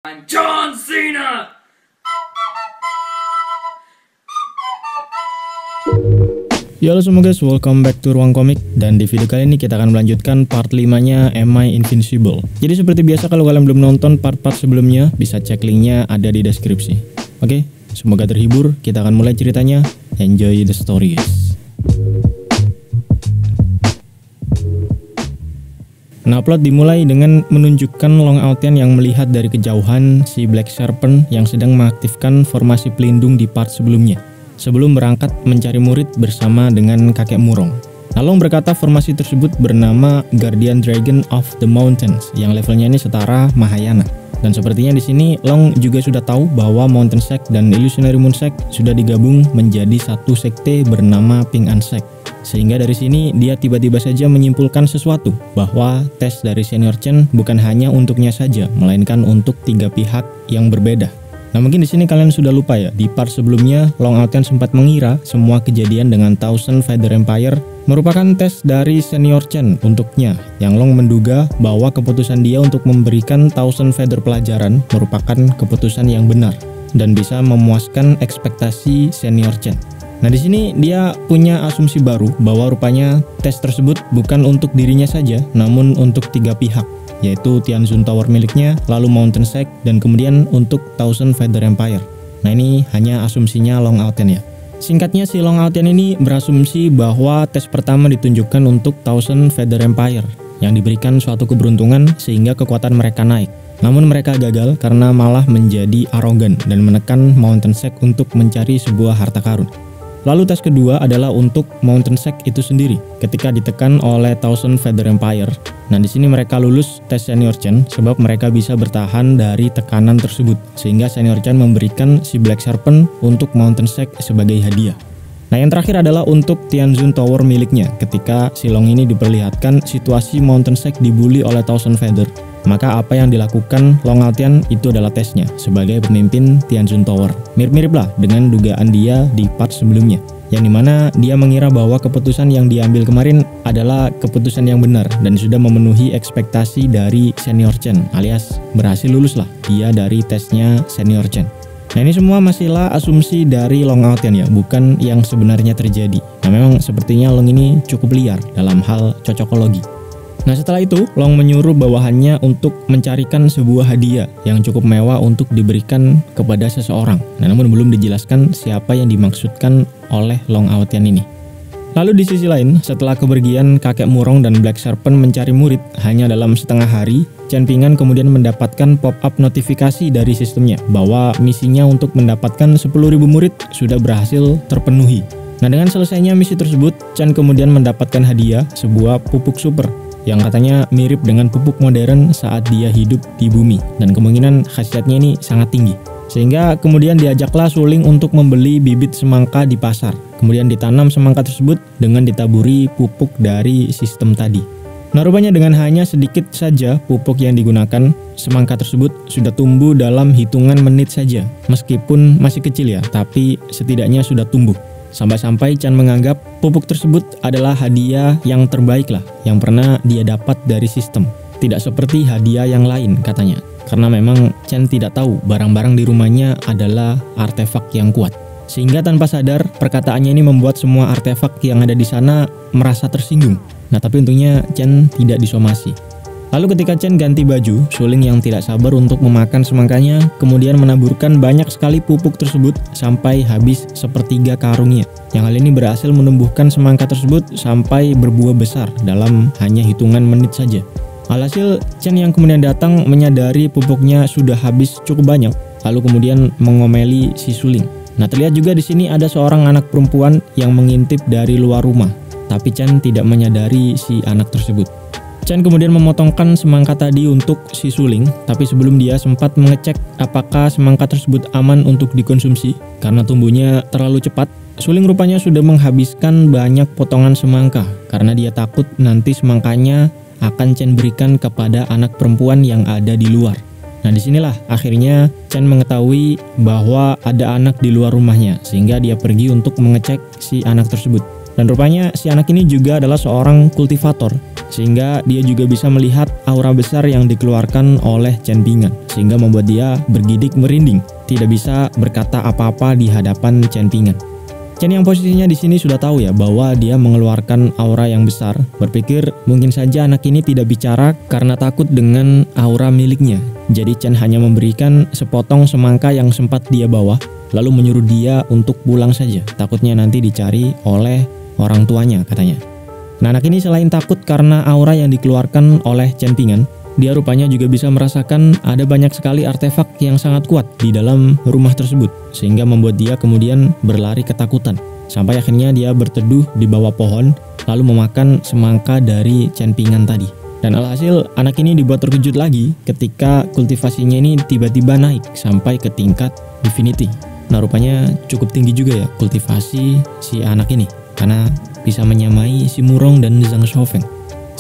I'm John Cena. Ya halo semua guys, welcome back to Ruang Komik. Dan di video kali ini kita akan melanjutkan part 5-nya Am I Invincible. Jadi seperti biasa kalau kalian belum nonton part-part sebelumnya, bisa cek linknya ada di deskripsi. Oke, semoga terhibur, kita akan mulai ceritanya. Enjoy the story guys. Nah, plot dimulai dengan menunjukkan Long Outyan yang melihat dari kejauhan si Black Serpent yang sedang mengaktifkan formasi pelindung di part sebelumnya, sebelum berangkat mencari murid bersama dengan kakek Murong. Nah, Long berkata formasi tersebut bernama Guardian Dragon of the Mountains, yang levelnya ini setara Mahayana. Dan sepertinya di sini Long juga sudah tahu bahwa Mountain Sect dan Illusionary Moon Sect sudah digabung menjadi satu sekte bernama Ping An Sect. Sehingga dari sini dia tiba-tiba saja menyimpulkan sesuatu, bahwa tes dari Senior Chen bukan hanya untuknya saja, melainkan untuk tiga pihak yang berbeda. Nah, mungkin di sini kalian sudah lupa ya, di part sebelumnya Long Outyan sempat mengira semua kejadian dengan Thousand Feather Empire merupakan tes dari Senior Chen untuknya, yang Long menduga bahwa keputusan dia untuk memberikan Thousand Feather pelajaran merupakan keputusan yang benar dan bisa memuaskan ekspektasi Senior Chen. Nah, di sini dia punya asumsi baru bahwa rupanya tes tersebut bukan untuk dirinya saja, namun untuk tiga pihak, yaitu Tianzun Tower miliknya, lalu Mountain Sect, dan kemudian untuk Thousand Feather Empire. Nah, ini hanya asumsinya Long Outyan ya. Singkatnya, si Long Outyan ini berasumsi bahwa tes pertama ditunjukkan untuk Thousand Feather Empire, yang diberikan suatu keberuntungan sehingga kekuatan mereka naik. Namun mereka gagal karena malah menjadi arogan dan menekan Mountain Sect untuk mencari sebuah harta karun. Lalu tes kedua adalah untuk Mountain Sect itu sendiri, ketika ditekan oleh Thousand Feather Empire. Nah, di sini mereka lulus tes Senior Chen sebab mereka bisa bertahan dari tekanan tersebut, sehingga Senior Chen memberikan si Black Serpent untuk Mountain Sect sebagai hadiah. Nah, yang terakhir adalah untuk Tianzun Tower miliknya, ketika si Long ini diperlihatkan situasi Mountain Sect dibully oleh Thousand Feather. Maka apa yang dilakukan Long Outyan itu adalah tesnya sebagai pemimpin Tianzun Tower. Mirip-mirip lah dengan dugaan dia di part sebelumnya, yang dimana dia mengira bahwa keputusan yang diambil kemarin adalah keputusan yang benar dan sudah memenuhi ekspektasi dari Senior Chen, alias berhasil lulus lah dia dari tesnya Senior Chen. Nah, ini semua masihlah asumsi dari Long Outyan ya, bukan yang sebenarnya terjadi. Nah, memang sepertinya Long ini cukup liar dalam hal cocokologi. Nah, setelah itu Long menyuruh bawahannya untuk mencarikan sebuah hadiah yang cukup mewah untuk diberikan kepada seseorang. Nah, namun belum dijelaskan siapa yang dimaksudkan oleh Long Outyan ini. Lalu di sisi lain, setelah kepergian kakek Murong dan Black Serpent mencari murid hanya dalam setengah hari, Chen Ping An kemudian mendapatkan pop-up notifikasi dari sistemnya bahwa misinya untuk mendapatkan 10.000 murid sudah berhasil terpenuhi. Nah, dengan selesainya misi tersebut, Chen kemudian mendapatkan hadiah sebuah pupuk super yang katanya mirip dengan pupuk modern saat dia hidup di bumi, dan kemungkinan khasiatnya ini sangat tinggi. Sehingga kemudian diajaklah Su Ling untuk membeli bibit semangka di pasar. Kemudian ditanam semangka tersebut dengan ditaburi pupuk dari sistem tadi. Nah, rupanya dengan hanya sedikit saja pupuk yang digunakan, semangka tersebut sudah tumbuh dalam hitungan menit saja. Meskipun masih kecil ya, tapi setidaknya sudah tumbuh. Sampai-sampai Chen menganggap pupuk tersebut adalah hadiah yang terbaik lah yang pernah dia dapat dari sistem. Tidak seperti hadiah yang lain katanya, karena memang Chen tidak tahu barang-barang di rumahnya adalah artefak yang kuat. Sehingga tanpa sadar perkataannya ini membuat semua artefak yang ada di sana merasa tersinggung. Nah, tapi untungnya Chen tidak disomasi. Lalu ketika Chen ganti baju, Su Ling yang tidak sabar untuk memakan semangkanya kemudian menaburkan banyak sekali pupuk tersebut sampai habis sepertiga karungnya. Yang hal ini berhasil menumbuhkan semangka tersebut sampai berbuah besar dalam hanya hitungan menit saja. Alhasil, Chen yang kemudian datang menyadari pupuknya sudah habis cukup banyak, lalu kemudian mengomeli si Su Ling. Nah, terlihat juga di sini ada seorang anak perempuan yang mengintip dari luar rumah, tapi Chen tidak menyadari si anak tersebut. Chen kemudian memotongkan semangka tadi untuk si Su Ling, tapi sebelum dia sempat mengecek apakah semangka tersebut aman untuk dikonsumsi karena tumbuhnya terlalu cepat, Su Ling rupanya sudah menghabiskan banyak potongan semangka karena dia takut nanti semangkanya akan Chen berikan kepada anak perempuan yang ada di luar. Nah, disinilah akhirnya Chen mengetahui bahwa ada anak di luar rumahnya, sehingga dia pergi untuk mengecek si anak tersebut. Dan rupanya si anak ini juga adalah seorang kultivator sehingga dia juga bisa melihat aura besar yang dikeluarkan oleh Chen Ping'an, sehingga membuat dia bergidik merinding, tidak bisa berkata apa-apa di hadapan Chen Ping'an. Chen yang posisinya di sini sudah tahu ya bahwa dia mengeluarkan aura yang besar, berpikir mungkin saja anak ini tidak bicara karena takut dengan aura miliknya. Jadi Chen hanya memberikan sepotong semangka yang sempat dia bawa, lalu menyuruh dia untuk pulang saja, takutnya nanti dicari oleh orang tuanya katanya. Nah, anak ini selain takut karena aura yang dikeluarkan oleh Chen Ping'an, dia rupanya juga bisa merasakan ada banyak sekali artefak yang sangat kuat di dalam rumah tersebut, sehingga membuat dia kemudian berlari ketakutan. Sampai akhirnya dia berteduh di bawah pohon, lalu memakan semangka dari Chen Ping'an tadi. Dan alhasil anak ini dibuat terkejut lagi ketika kultivasinya ini tiba-tiba naik sampai ke tingkat divinity. Nah, rupanya cukup tinggi juga ya kultivasi si anak ini, karena bisa menyamai si Murong dan Zhang Xiaofeng.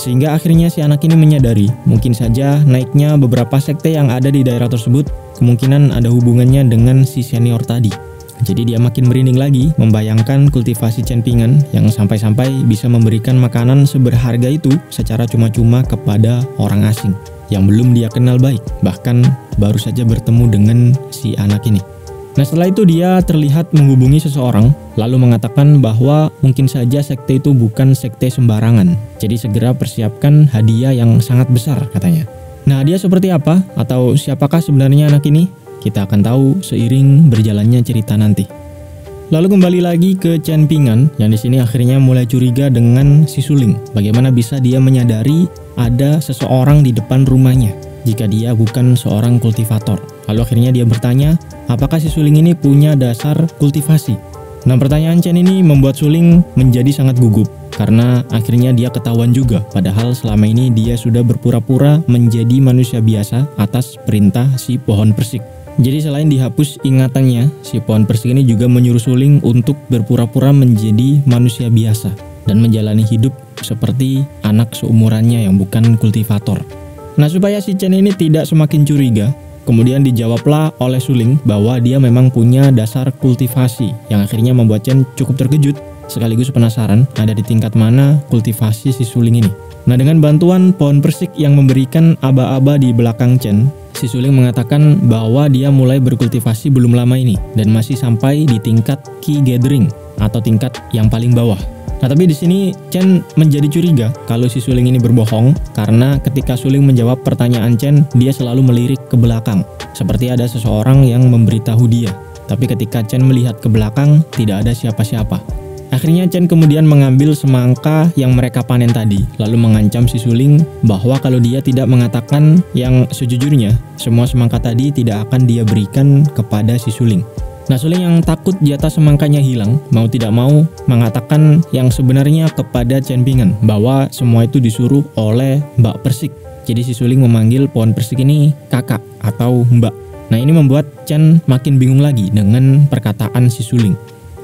Sehingga akhirnya si anak ini menyadari mungkin saja naiknya beberapa sekte yang ada di daerah tersebut kemungkinan ada hubungannya dengan si senior tadi. Jadi dia makin merinding lagi membayangkan kultivasi Chen Ping'an yang sampai-sampai bisa memberikan makanan seberharga itu secara cuma-cuma kepada orang asing yang belum dia kenal baik, bahkan baru saja bertemu dengan si anak ini. Nah, setelah itu dia terlihat menghubungi seseorang, lalu mengatakan bahwa mungkin saja sekte itu bukan sekte sembarangan. Jadi segera persiapkan hadiah yang sangat besar katanya. Nah, dia seperti apa atau siapakah sebenarnya anak ini? Kita akan tahu seiring berjalannya cerita nanti. Lalu kembali lagi ke Chen Ping'an yang di sini akhirnya mulai curiga dengan si Suling. Bagaimana bisa dia menyadari ada seseorang di depan rumahnya jika dia bukan seorang kultivator? Lalu akhirnya dia bertanya, apakah si Suling ini punya dasar kultivasi? Nah, pertanyaan Chen ini membuat Suling menjadi sangat gugup karena akhirnya dia ketahuan juga padahal selama ini dia sudah berpura-pura menjadi manusia biasa atas perintah si pohon persik. Jadi selain dihapus ingatannya, si pohon persik ini juga menyuruh Suling untuk berpura-pura menjadi manusia biasa dan menjalani hidup seperti anak seumurannya yang bukan kultivator. Nah, supaya si Chen ini tidak semakin curiga, kemudian dijawablah oleh Suling bahwa dia memang punya dasar kultivasi yang akhirnya membuat Chen cukup terkejut sekaligus penasaran ada di tingkat mana kultivasi si Suling ini. Nah, dengan bantuan pohon persik yang memberikan aba-aba di belakang Chen, si Suling mengatakan bahwa dia mulai berkultivasi belum lama ini dan masih sampai di tingkat key gathering atau tingkat yang paling bawah. Nah, tapi di sini Chen menjadi curiga kalau si Suling ini berbohong karena ketika Suling menjawab pertanyaan Chen, dia selalu melirik ke belakang, seperti ada seseorang yang memberitahu dia. Tapi ketika Chen melihat ke belakang, tidak ada siapa-siapa. Akhirnya Chen kemudian mengambil semangka yang mereka panen tadi, lalu mengancam si Suling bahwa kalau dia tidak mengatakan yang sejujurnya, semua semangka tadi tidak akan dia berikan kepada si Suling. Nah, Suling yang takut jatah semangkanya hilang, mau tidak mau mengatakan yang sebenarnya kepada Chen Ping'an bahwa semua itu disuruh oleh Mbak Persik. Jadi si Suling memanggil pohon persik ini kakak atau mbak. Nah, ini membuat Chen makin bingung lagi dengan perkataan si Suling.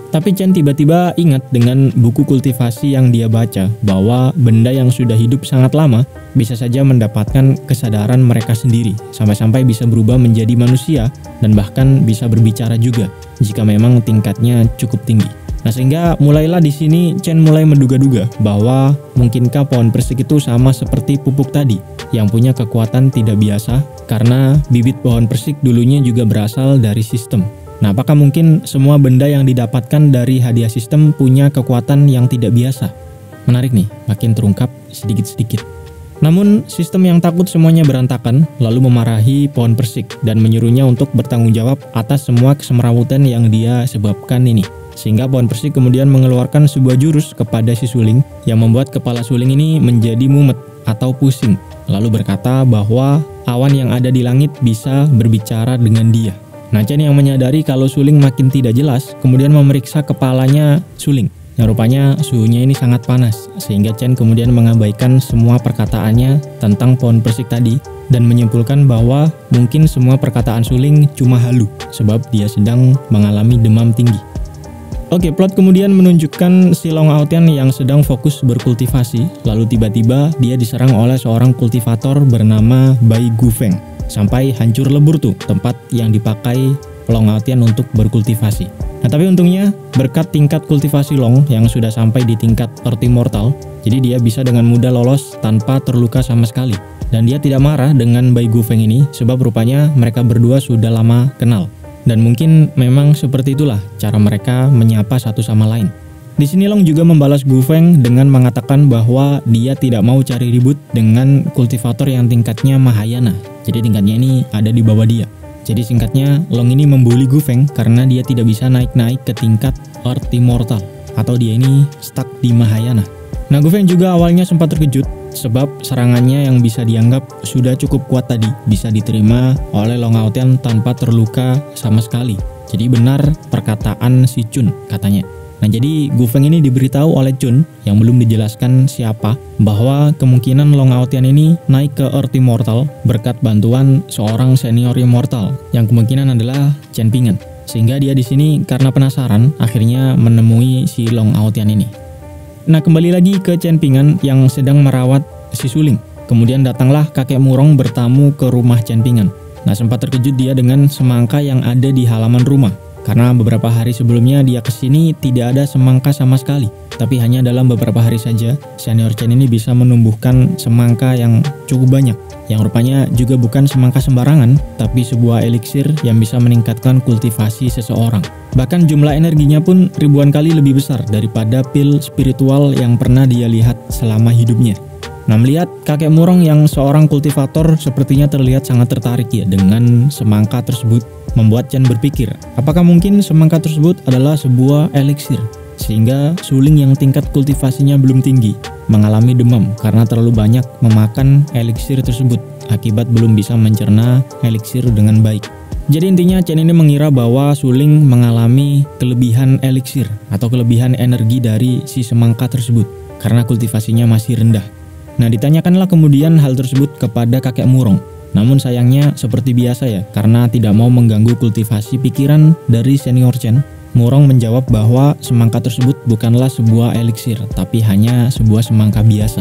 Tapi Chen tiba-tiba ingat dengan buku kultivasi yang dia baca bahwa benda yang sudah hidup sangat lama bisa saja mendapatkan kesadaran mereka sendiri sampai-sampai bisa berubah menjadi manusia dan bahkan bisa berbicara juga jika memang tingkatnya cukup tinggi. Nah, sehingga mulailah di sini Chen mulai menduga-duga bahwa mungkinkah pohon persik itu sama seperti pupuk tadi yang punya kekuatan tidak biasa karena bibit pohon persik dulunya juga berasal dari sistem. Nah, apakah mungkin semua benda yang didapatkan dari hadiah sistem punya kekuatan yang tidak biasa? Menarik nih, makin terungkap sedikit-sedikit. Namun, sistem yang takut semuanya berantakan, lalu memarahi pohon persik dan menyuruhnya untuk bertanggung jawab atas semua kesemrawutan yang dia sebabkan ini. Sehingga pohon persik kemudian mengeluarkan sebuah jurus kepada si Suling yang membuat kepala Suling ini menjadi mumet atau pusing. Lalu berkata bahwa awan yang ada di langit bisa berbicara dengan dia. Nah, Chen yang menyadari kalau Suling makin tidak jelas, kemudian memeriksa kepalanya Suling. Nah, rupanya suhunya ini sangat panas, sehingga Chen kemudian mengabaikan semua perkataannya tentang pohon persik tadi, dan menyimpulkan bahwa mungkin semua perkataan Suling cuma halu, sebab dia sedang mengalami demam tinggi. Oke, plot kemudian menunjukkan si Long Aotian yang sedang fokus berkultivasi, lalu tiba-tiba dia diserang oleh seorang kultivator bernama Bai Gufeng. Sampai hancur lebur tuh tempat yang dipakai Long Aotian untuk berkultivasi. Nah, tapi untungnya berkat tingkat kultivasi Long yang sudah sampai di tingkat Earth Immortal, jadi dia bisa dengan mudah lolos tanpa terluka sama sekali. Dan dia tidak marah dengan Bai Gufeng ini sebab rupanya mereka berdua sudah lama kenal. Dan mungkin memang seperti itulah cara mereka menyapa satu sama lain. Di sini Long juga membalas Gufeng dengan mengatakan bahwa dia tidak mau cari ribut dengan kultivator yang tingkatnya Mahayana. Jadi tingkatnya ini ada di bawah dia. Jadi singkatnya, Long ini membuli Gufeng karena dia tidak bisa naik-naik ke tingkat Earth Immortal, atau dia ini stuck di Mahayana. Nah, Gufeng juga awalnya sempat terkejut sebab serangannya yang bisa dianggap sudah cukup kuat tadi bisa diterima oleh Long Aotian tanpa terluka sama sekali. Jadi benar perkataan si Chun katanya. Nah, jadi Gufeng ini diberitahu oleh Chun yang belum dijelaskan siapa bahwa kemungkinan Long Aotian ini naik ke Earth Immortal berkat bantuan seorang senior immortal yang kemungkinan adalah Chen Ping'an. Sehingga dia di sini karena penasaran akhirnya menemui si Long Aotian ini. Nah, kembali lagi ke Chen Ping'an yang sedang merawat si Suling. Kemudian datanglah kakek Murong bertamu ke rumah Chen Ping'an. Nah, sempat terkejut dia dengan semangka yang ada di halaman rumah. Karena beberapa hari sebelumnya dia kesini tidak ada semangka sama sekali. Tapi hanya dalam beberapa hari saja, senior Chen ini bisa menumbuhkan semangka yang cukup banyak. Yang rupanya juga bukan semangka sembarangan, tapi sebuah eliksir yang bisa meningkatkan kultivasi seseorang. Bahkan jumlah energinya pun ribuan kali lebih besar daripada pil spiritual yang pernah dia lihat selama hidupnya. Nah, melihat kakek Murong yang seorang kultivator sepertinya terlihat sangat tertarik ya dengan semangka tersebut, membuat Chen berpikir, apakah mungkin semangka tersebut adalah sebuah eliksir? Sehingga Suling yang tingkat kultivasinya belum tinggi, mengalami demam karena terlalu banyak memakan eliksir tersebut, akibat belum bisa mencerna eliksir dengan baik. Jadi intinya Chen ini mengira bahwa Suling mengalami kelebihan eliksir atau kelebihan energi dari si semangka tersebut, karena kultivasinya masih rendah. Nah, ditanyakanlah kemudian hal tersebut kepada kakek Murong. Namun sayangnya seperti biasa ya, karena tidak mau mengganggu kultivasi pikiran dari senior Chen, Murong menjawab bahwa semangka tersebut bukanlah sebuah eliksir, tapi hanya sebuah semangka biasa.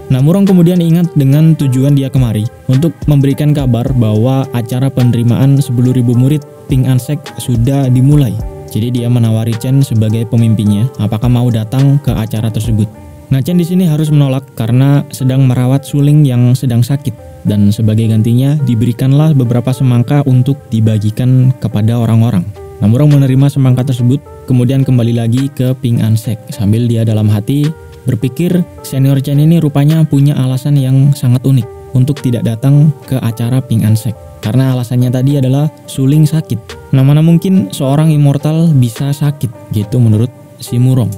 Nah, Murong kemudian ingat dengan tujuan dia kemari untuk memberikan kabar bahwa acara penerimaan 10.000 murid Ping An Sek sudah dimulai. Jadi dia menawari Chen sebagai pemimpinnya, apakah mau datang ke acara tersebut. Nah, Chen di sini harus menolak karena sedang merawat Suling yang sedang sakit, dan sebagai gantinya diberikanlah beberapa semangka untuk dibagikan kepada orang-orang. Nah, Murong menerima semangka tersebut, kemudian kembali lagi ke Ping An Sek sambil dia dalam hati berpikir senior Chen ini rupanya punya alasan yang sangat unik untuk tidak datang ke acara Ping An Sek. Karena alasannya tadi adalah Suling sakit. Nah, mana mungkin seorang immortal bisa sakit, gitu menurut si Murong.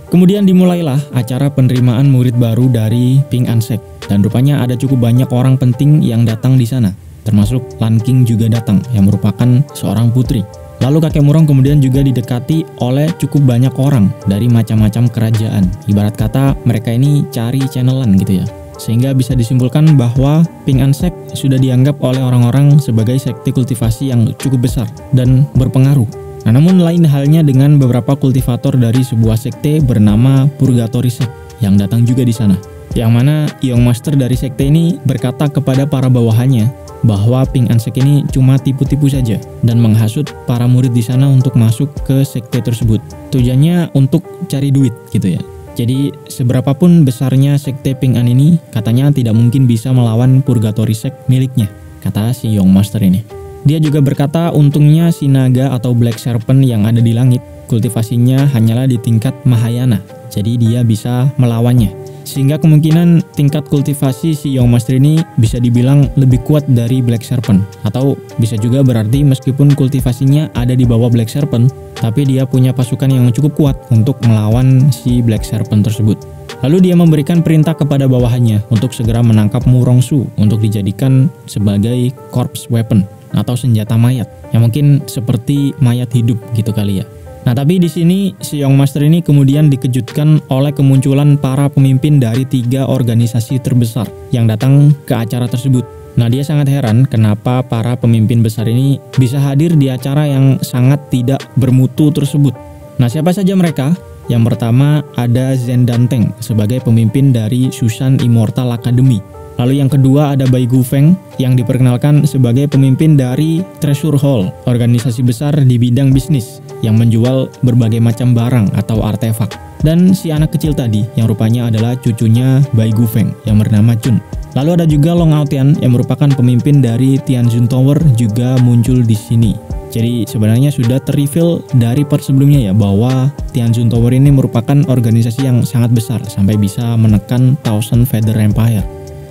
Kemudian dimulailah acara penerimaan murid baru dari Ping An Sek, dan rupanya ada cukup banyak orang penting yang datang di sana, termasuk Lan Qing juga datang yang merupakan seorang putri. Lalu kakek Murong kemudian juga didekati oleh cukup banyak orang dari macam-macam kerajaan. Ibarat kata mereka ini cari channelan gitu ya. Sehingga bisa disimpulkan bahwa Ping An Sek sudah dianggap oleh orang-orang sebagai sekte kultivasi yang cukup besar dan berpengaruh. Nah, namun lain halnya dengan beberapa kultivator dari sebuah sekte bernama Purgatory Sect yang datang juga di sana. Yang mana Young Master dari sekte ini berkata kepada para bawahannya bahwa Ping An Sek ini cuma tipu-tipu saja dan menghasut para murid di sana untuk masuk ke sekte tersebut. Tujuannya untuk cari duit gitu ya. Jadi seberapapun besarnya sekte Ping An ini, katanya tidak mungkin bisa melawan Purgatory Sect miliknya, kata si Young Master ini. Dia juga berkata untungnya si naga atau Black Serpent yang ada di langit, kultivasinya hanyalah di tingkat Mahayana, jadi dia bisa melawannya. Sehingga kemungkinan tingkat kultivasi si Young Master ini bisa dibilang lebih kuat dari Black Serpent. Atau bisa juga berarti meskipun kultivasinya ada di bawah Black Serpent, tapi dia punya pasukan yang cukup kuat untuk melawan si Black Serpent tersebut. Lalu dia memberikan perintah kepada bawahannya untuk segera menangkap Murong Su untuk dijadikan sebagai corpse weapon atau senjata mayat yang mungkin seperti mayat hidup gitu kali ya. Nah, tapi di sini si Young Master ini kemudian dikejutkan oleh kemunculan para pemimpin dari 3 organisasi terbesar yang datang ke acara tersebut. Nah, dia sangat heran kenapa para pemimpin besar ini bisa hadir di acara yang sangat tidak bermutu tersebut. Nah, siapa saja mereka? Yang pertama ada Zhen Danteng sebagai pemimpin dari Shushan Immortal Academy. Lalu yang kedua ada Bai Gufeng yang diperkenalkan sebagai pemimpin dari Treasure Hall, organisasi besar di bidang bisnis yang menjual berbagai macam barang atau artefak. Dan si anak kecil tadi yang rupanya adalah cucunya Bai Gufeng yang bernama Chun. Lalu ada juga Long Aotian yang merupakan pemimpin dari Tianjin Tower juga muncul di sini. Jadi sebenarnya sudah terreveal dari part sebelumnya ya bahwa Tianjin Tower ini merupakan organisasi yang sangat besar sampai bisa menekan Thousand Feather Empire.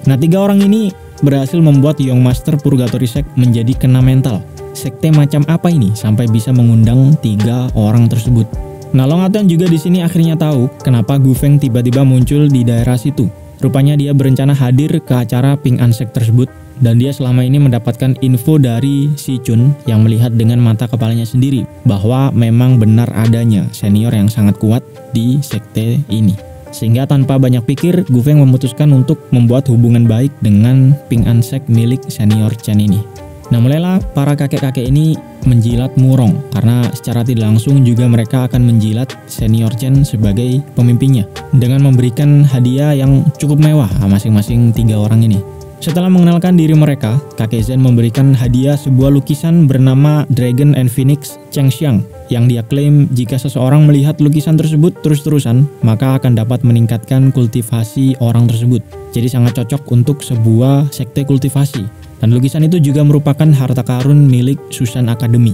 Nah, 3 orang ini berhasil membuat Young Master Purgatory Sect menjadi kena mental. Sekte macam apa ini sampai bisa mengundang 3 orang tersebut? Nah, Long Aotian juga di sini akhirnya tahu kenapa Gufeng tiba-tiba muncul di daerah situ. Rupanya dia berencana hadir ke acara Ping An Sect tersebut dan dia selama ini mendapatkan info dari si Chun yang melihat dengan mata kepalanya sendiri bahwa memang benar adanya senior yang sangat kuat di sekte ini. Sehingga tanpa banyak pikir, Gufeng memutuskan untuk membuat hubungan baik dengan Ping An Sect milik senior Chen ini. Nah, mulailah para kakek-kakek ini menjilat Murong, karena secara tidak langsung juga mereka akan menjilat senior Chen sebagai pemimpinnya, dengan memberikan hadiah yang cukup mewah masing-masing 3 orang ini. Setelah mengenalkan diri mereka, kakek Zen memberikan hadiah sebuah lukisan bernama Dragon and Phoenix Chengxiang yang dia klaim jika seseorang melihat lukisan tersebut terus-terusan maka akan dapat meningkatkan kultivasi orang tersebut. Jadi sangat cocok untuk sebuah sekte kultivasi. Dan lukisan itu juga merupakan harta karun milik Susan Academy.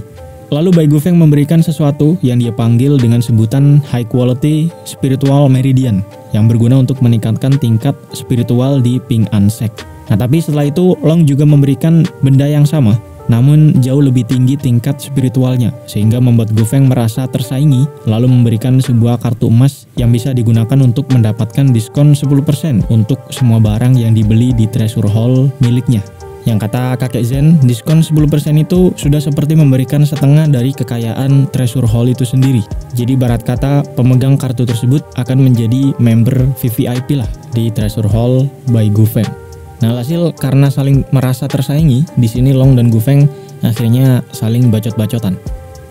Lalu Bai Gufeng memberikan sesuatu yang dia panggil dengan sebutan High Quality Spiritual Meridian yang berguna untuk meningkatkan tingkat spiritual di Ping An Sect. Nah, tapi setelah itu Long juga memberikan benda yang sama, namun jauh lebih tinggi tingkat spiritualnya, sehingga membuat Gufeng merasa tersaingi, lalu memberikan sebuah kartu emas yang bisa digunakan untuk mendapatkan diskon 10% untuk semua barang yang dibeli di Treasure Hall miliknya. Yang kata kakek Zen, diskon 10% itu sudah seperti memberikan setengah dari kekayaan Treasure Hall itu sendiri. Jadi barat kata, pemegang kartu tersebut akan menjadi member VVIP lah di Treasure Hall by Gufeng. Nah, hasil karena saling merasa tersaingi, di sini Long dan Gufeng akhirnya saling bacot-bacotan.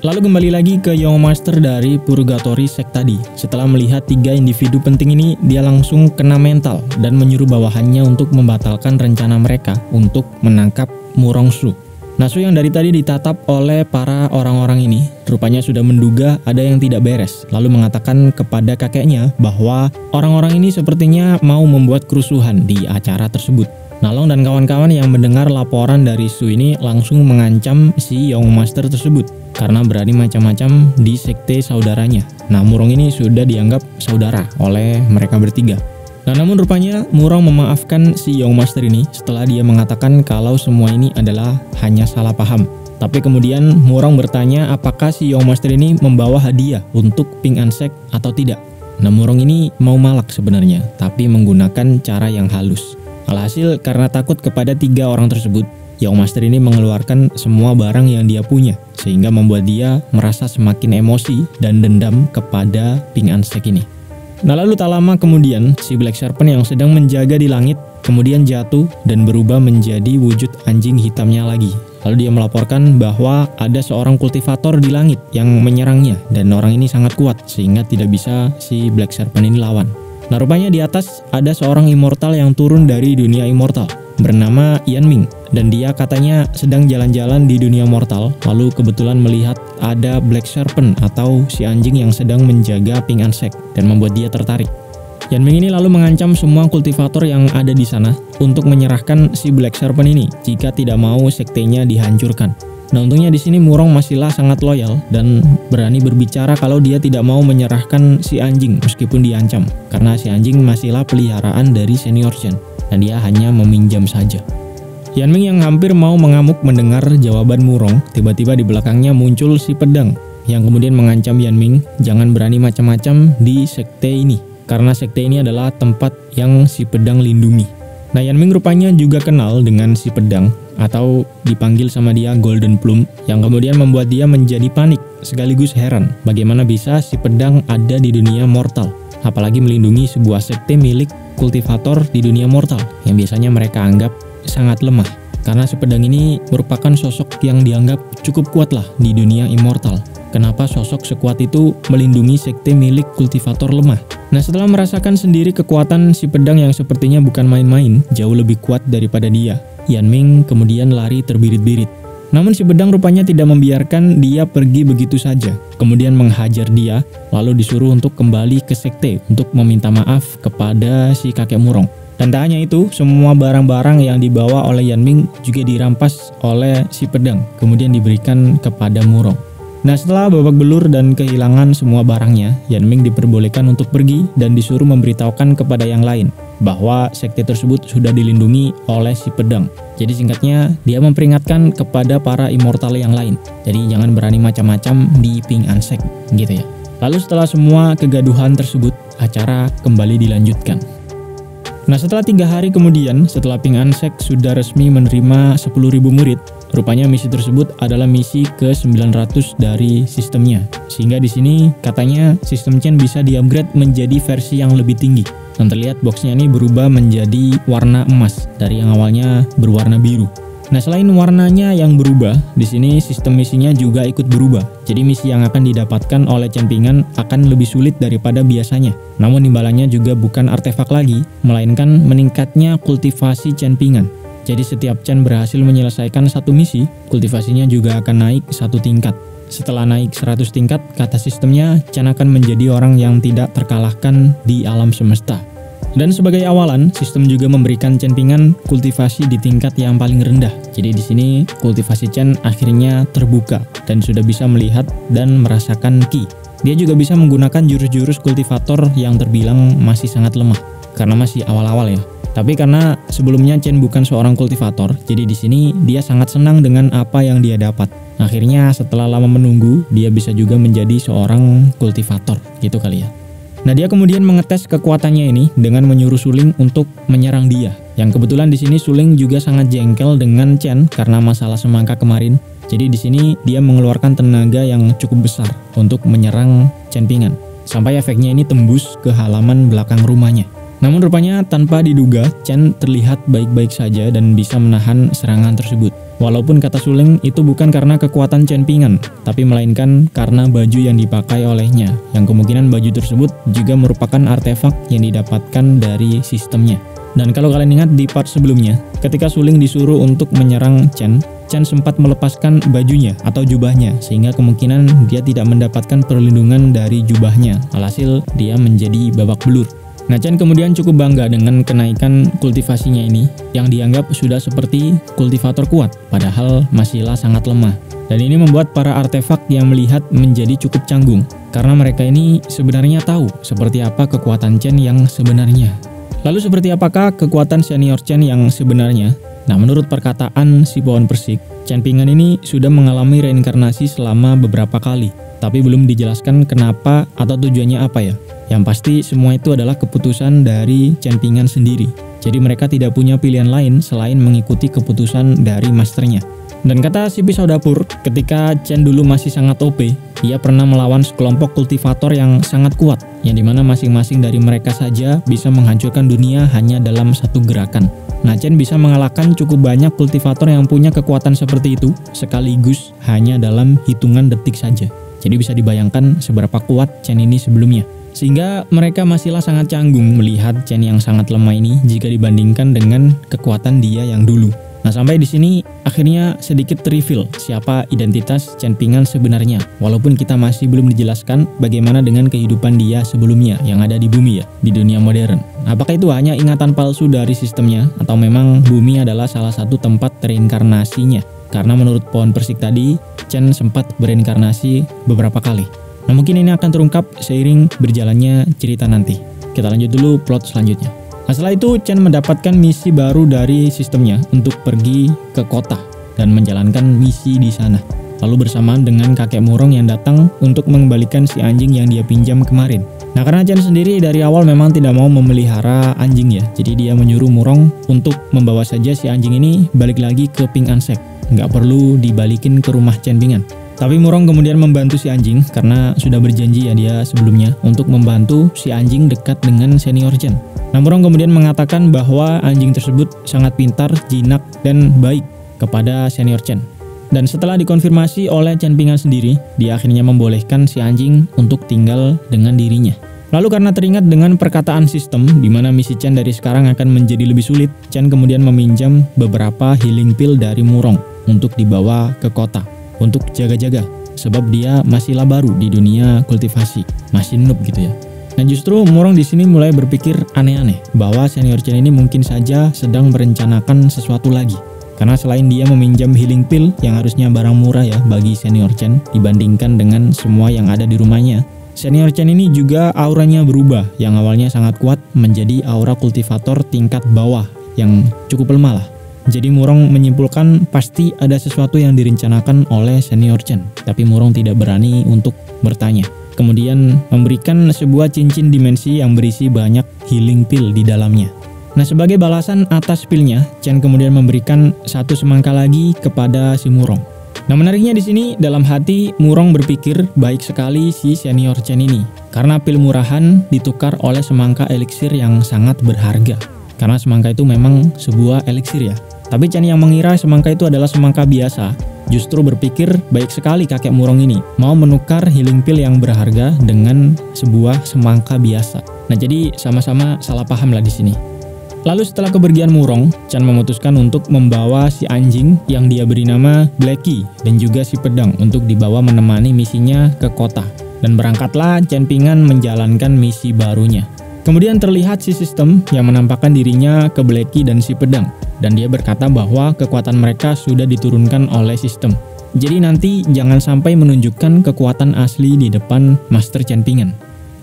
Lalu kembali lagi ke Young Master dari Purgatory Sect tadi. Setelah melihat 3 individu penting ini, dia langsung kena mental dan menyuruh bawahannya untuk membatalkan rencana mereka untuk menangkap Murong Su. Nah, Su yang dari tadi ditatap oleh para orang-orang ini, rupanya sudah menduga ada yang tidak beres, lalu mengatakan kepada kakeknya bahwa orang-orang ini sepertinya mau membuat kerusuhan di acara tersebut. Nah, Long dan kawan-kawan yang mendengar laporan dari Su ini langsung mengancam si Young Master tersebut karena berani macam-macam di sekte saudaranya. Nah, Murong ini sudah dianggap saudara oleh mereka bertiga. Nah, namun rupanya Murong memaafkan si Young Master ini setelah dia mengatakan kalau semua ini adalah hanya salah paham. Tapi kemudian Murong bertanya apakah si Young Master ini membawa hadiah untuk Ping An Sect atau tidak. Nah, Murong ini mau malak sebenarnya, tapi menggunakan cara yang halus. Alhasil karena takut kepada 3 orang tersebut, Young Master ini mengeluarkan semua barang yang dia punya, sehingga membuat dia merasa semakin emosi dan dendam kepada Ping An Sect ini. Nah, lalu tak lama kemudian, si Black Serpent yang sedang menjaga di langit kemudian jatuh dan berubah menjadi wujud anjing hitamnya lagi. Lalu dia melaporkan bahwa ada seorang kultivator di langit yang menyerangnya, dan orang ini sangat kuat sehingga tidak bisa si Black Serpent ini lawan. Nah, rupanya di atas ada seorang immortal yang turun dari dunia immortal bernama Yan Ming, dan dia katanya sedang jalan-jalan di dunia mortal, lalu kebetulan melihat ada Black Serpent atau si anjing yang sedang menjaga Ping An Sect dan membuat dia tertarik. Yan Ming ini lalu mengancam semua kultivator yang ada di sana untuk menyerahkan si Black Serpent ini jika tidak mau sektenya dihancurkan. Nah, untungnya di sini Murong masihlah sangat loyal dan berani berbicara kalau dia tidak mau menyerahkan si anjing meskipun diancam, karena si anjing masihlah peliharaan dari senior Chen dan dia hanya meminjam saja. Yan Ming yang hampir mau mengamuk mendengar jawaban Murong, tiba-tiba di belakangnya muncul si pedang yang kemudian mengancam Yan Ming jangan berani macam-macam di sekte ini, karena sekte ini adalah tempat yang si pedang lindungi. Nah, Yan Ming rupanya juga kenal dengan si pedang atau dipanggil sama dia Golden Plume, yang kemudian membuat dia menjadi panik sekaligus heran bagaimana bisa si pedang ada di dunia mortal, apalagi melindungi sebuah sekte milik kultivator di dunia mortal yang biasanya mereka anggap sangat lemah, karena si pedang ini merupakan sosok yang dianggap cukup kuat lah di dunia immortal. Kenapa sosok sekuat itu melindungi sekte milik kultivator lemah? Nah, setelah merasakan sendiri kekuatan si pedang yang sepertinya bukan main-main, jauh lebih kuat daripada dia, Yan Ming kemudian lari terbirit-birit. Namun si pedang rupanya tidak membiarkan dia pergi begitu saja, kemudian menghajar dia, lalu disuruh untuk kembali ke sekte untuk meminta maaf kepada si kakek murong. Dan tak hanya itu, semua barang-barang yang dibawa oleh Yan Ming juga dirampas oleh si pedang, kemudian diberikan kepada Murong. Nah, setelah babak belur dan kehilangan semua barangnya, Yan Ming diperbolehkan untuk pergi dan disuruh memberitahukan kepada yang lain bahwa sekte tersebut sudah dilindungi oleh si pedang. Jadi singkatnya, dia memperingatkan kepada para immortal yang lain. Jadi jangan berani macam-macam di Ping An Sek, gitu ya. Lalu setelah semua kegaduhan tersebut, acara kembali dilanjutkan. Nah, setelah 3 hari kemudian, setelah Ping An Sek sudah resmi menerima 10.000 murid, rupanya misi tersebut adalah misi ke-900 dari sistemnya. Sehingga di sini katanya sistem Chen bisa di-upgrade menjadi versi yang lebih tinggi. Dan terlihat boxnya ini berubah menjadi warna emas dari yang awalnya berwarna biru. Nah, selain warnanya yang berubah, di sini sistem misinya juga ikut berubah. Jadi misi yang akan didapatkan oleh Chen Ping An akan lebih sulit daripada biasanya. Namun imbalannya juga bukan artefak lagi, melainkan meningkatnya kultivasi Chen Ping An. Jadi setiap Chen berhasil menyelesaikan satu misi, kultivasinya juga akan naik 1 tingkat. Setelah naik 100 tingkat, kata sistemnya, Chen akan menjadi orang yang tidak terkalahkan di alam semesta. Dan sebagai awalan, sistem juga memberikan Chen Ping An kultivasi di tingkat yang paling rendah. Jadi di sini kultivasi Chen akhirnya terbuka dan sudah bisa melihat dan merasakan Qi. Dia juga bisa menggunakan jurus-jurus kultivator yang terbilang masih sangat lemah karena masih awal-awal ya. Tapi karena sebelumnya Chen bukan seorang kultivator, jadi di sini dia sangat senang dengan apa yang dia dapat. Akhirnya setelah lama menunggu, dia bisa juga menjadi seorang kultivator, gitu kali ya. Nah, dia kemudian mengetes kekuatannya ini dengan menyuruh Suling untuk menyerang dia. Yang kebetulan di sini Suling juga sangat jengkel dengan Chen karena masalah semangka kemarin. Jadi di sini dia mengeluarkan tenaga yang cukup besar untuk menyerang Chen Ping An. Sampai efeknya ini tembus ke halaman belakang rumahnya. Namun rupanya tanpa diduga, Chen terlihat baik-baik saja dan bisa menahan serangan tersebut. Walaupun kata Suling itu bukan karena kekuatan Chen Ping An, tapi melainkan karena baju yang dipakai olehnya, yang kemungkinan baju tersebut juga merupakan artefak yang didapatkan dari sistemnya. Dan kalau kalian ingat di part sebelumnya, ketika Suling disuruh untuk menyerang Chen sempat melepaskan bajunya atau jubahnya, sehingga kemungkinan dia tidak mendapatkan perlindungan dari jubahnya. Alhasil dia menjadi babak belur. Nah, Chen kemudian cukup bangga dengan kenaikan kultivasinya ini yang dianggap sudah seperti kultivator kuat, padahal masihlah sangat lemah. Dan ini membuat para artefak yang melihat menjadi cukup canggung, karena mereka ini sebenarnya tahu seperti apa kekuatan Chen yang sebenarnya. Lalu seperti apakah kekuatan senior Chen yang sebenarnya? Nah, menurut perkataan si pohon persik, Chen Ping An ini sudah mengalami reinkarnasi selama beberapa kali, tapi belum dijelaskan kenapa atau tujuannya apa ya. Yang pasti semua itu adalah keputusan dari Chen Ping An sendiri. Jadi mereka tidak punya pilihan lain selain mengikuti keputusan dari masternya. Dan kata si pisau dapur, ketika Chen dulu masih sangat OP, ia pernah melawan sekelompok kultivator yang sangat kuat, yang dimana masing-masing dari mereka saja bisa menghancurkan dunia hanya dalam satu gerakan. Nah, Chen bisa mengalahkan cukup banyak kultivator yang punya kekuatan seperti itu, sekaligus hanya dalam hitungan detik saja. Jadi bisa dibayangkan seberapa kuat Chen ini sebelumnya. Sehingga mereka masihlah sangat canggung melihat Chen yang sangat lemah ini jika dibandingkan dengan kekuatan dia yang dulu. Nah, sampai di sini akhirnya sedikit reveal siapa identitas Chen Ping An sebenarnya. Walaupun kita masih belum dijelaskan bagaimana dengan kehidupan dia sebelumnya yang ada di bumi ya, di dunia modern. Apakah itu hanya ingatan palsu dari sistemnya atau memang bumi adalah salah satu tempat reinkarnasinya? Karena menurut pohon persik tadi, Chen sempat bereinkarnasi beberapa kali. Nah, mungkin ini akan terungkap seiring berjalannya cerita nanti. Kita lanjut dulu plot selanjutnya. Nah, setelah itu Chen mendapatkan misi baru dari sistemnya untuk pergi ke kota dan menjalankan misi di sana. Lalu bersamaan dengan kakek Murong yang datang untuk mengembalikan si anjing yang dia pinjam kemarin. Nah, karena Chen sendiri dari awal memang tidak mau memelihara anjing ya. Jadi dia menyuruh Murong untuk membawa saja si anjing ini balik lagi ke Ping An Sek. Nggak perlu dibalikin ke rumah Chen Ping An. Tapi Murong kemudian membantu si anjing karena sudah berjanji ya dia sebelumnya untuk membantu si anjing dekat dengan senior Chen. Nah, Murong kemudian mengatakan bahwa anjing tersebut sangat pintar, jinak, dan baik kepada senior Chen. Dan setelah dikonfirmasi oleh Chen Ping An sendiri, dia akhirnya membolehkan si anjing untuk tinggal dengan dirinya. Lalu karena teringat dengan perkataan sistem di mana misi Chen dari sekarang akan menjadi lebih sulit, Chen kemudian meminjam beberapa healing pill dari Murong untuk dibawa ke kota untuk jaga-jaga, sebab dia masihlah baru di dunia kultivasi, masih noob gitu ya. Nah justru Murong di sini mulai berpikir aneh-aneh bahwa senior Chen ini mungkin saja sedang merencanakan sesuatu lagi. Karena selain dia meminjam healing pill yang harusnya barang murah ya bagi senior Chen dibandingkan dengan semua yang ada di rumahnya, senior Chen ini juga auranya berubah yang awalnya sangat kuat menjadi aura kultivator tingkat bawah yang cukup lemah lah. Jadi Murong menyimpulkan pasti ada sesuatu yang direncanakan oleh senior Chen, tapi Murong tidak berani untuk bertanya. Kemudian memberikan sebuah cincin dimensi yang berisi banyak healing pill di dalamnya. Nah sebagai balasan atas pillnya, Chen kemudian memberikan satu semangka lagi kepada si Murong. Nah menariknya di sini dalam hati Murong berpikir baik sekali si senior Chen ini, karena pil murahan ditukar oleh semangka eliksir yang sangat berharga. Karena semangka itu memang sebuah eliksir ya. Tapi Chen yang mengira semangka itu adalah semangka biasa, justru berpikir baik sekali kakek Murong ini mau menukar healing pill yang berharga dengan sebuah semangka biasa. Nah jadi sama-sama salah paham lah di sini. Lalu setelah kepergian Murong, Chen memutuskan untuk membawa si anjing yang dia beri nama Blacky dan juga si pedang untuk dibawa menemani misinya ke kota. Dan berangkatlah Chen Ping'an menjalankan misi barunya. Kemudian terlihat si sistem yang menampakkan dirinya ke Blacky dan si pedang. Dan dia berkata bahwa kekuatan mereka sudah diturunkan oleh sistem. Jadi nanti jangan sampai menunjukkan kekuatan asli di depan Master Chen Ping'an.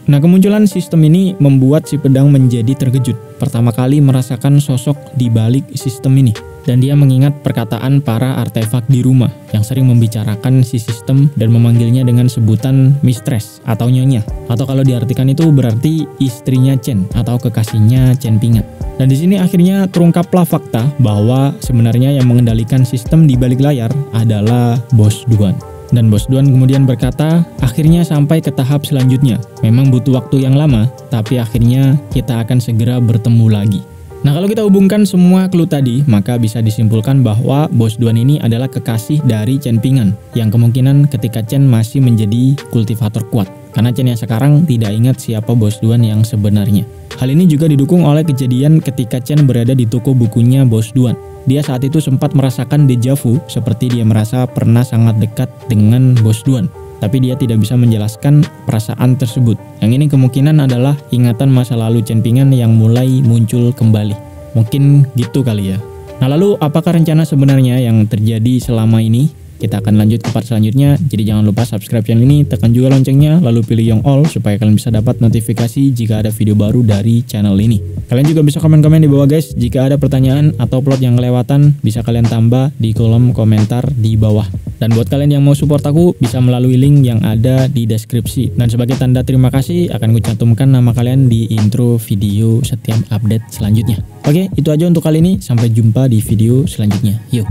Nah kemunculan sistem ini membuat si pedang menjadi terkejut. Pertama kali merasakan sosok di balik sistem ini. Dan dia mengingat perkataan para artefak di rumah yang sering membicarakan si sistem dan memanggilnya dengan sebutan mistress atau nyonya. Atau kalau diartikan itu berarti istrinya Chen atau kekasihnya Chen Ping'an. Dan di sini akhirnya terungkaplah fakta bahwa sebenarnya yang mengendalikan sistem di balik layar adalah Bos Duan. Dan Bos Duan kemudian berkata, akhirnya sampai ke tahap selanjutnya. Memang butuh waktu yang lama, tapi akhirnya kita akan segera bertemu lagi. Nah kalau kita hubungkan semua clue tadi, maka bisa disimpulkan bahwa Bos Duan ini adalah kekasih dari Chen Ping'an, yang kemungkinan ketika Chen masih menjadi kultivator kuat. Karena Chen yang sekarang tidak ingat siapa Bos Duan yang sebenarnya. Hal ini juga didukung oleh kejadian ketika Chen berada di toko bukunya Bos Duan. Dia saat itu sempat merasakan deja vu, seperti dia merasa pernah sangat dekat dengan Bos Duan. Tapi dia tidak bisa menjelaskan perasaan tersebut. Yang ini kemungkinan adalah ingatan masa lalu Chen Ping'an yang mulai muncul kembali. Mungkin gitu kali ya. Nah lalu apakah rencana sebenarnya yang terjadi selama ini? Kita akan lanjut ke part selanjutnya, jadi jangan lupa subscribe channel ini, tekan juga loncengnya, lalu pilih yang all supaya kalian bisa dapat notifikasi jika ada video baru dari channel ini. Kalian juga bisa komen-komen di bawah guys, jika ada pertanyaan atau plot yang kelewatan, bisa kalian tambah di kolom komentar di bawah. Dan buat kalian yang mau support aku, bisa melalui link yang ada di deskripsi. Dan sebagai tanda terima kasih, akan kucantumkan nama kalian di intro video setiap update selanjutnya. Oke, itu aja untuk kali ini, sampai jumpa di video selanjutnya. Yuk!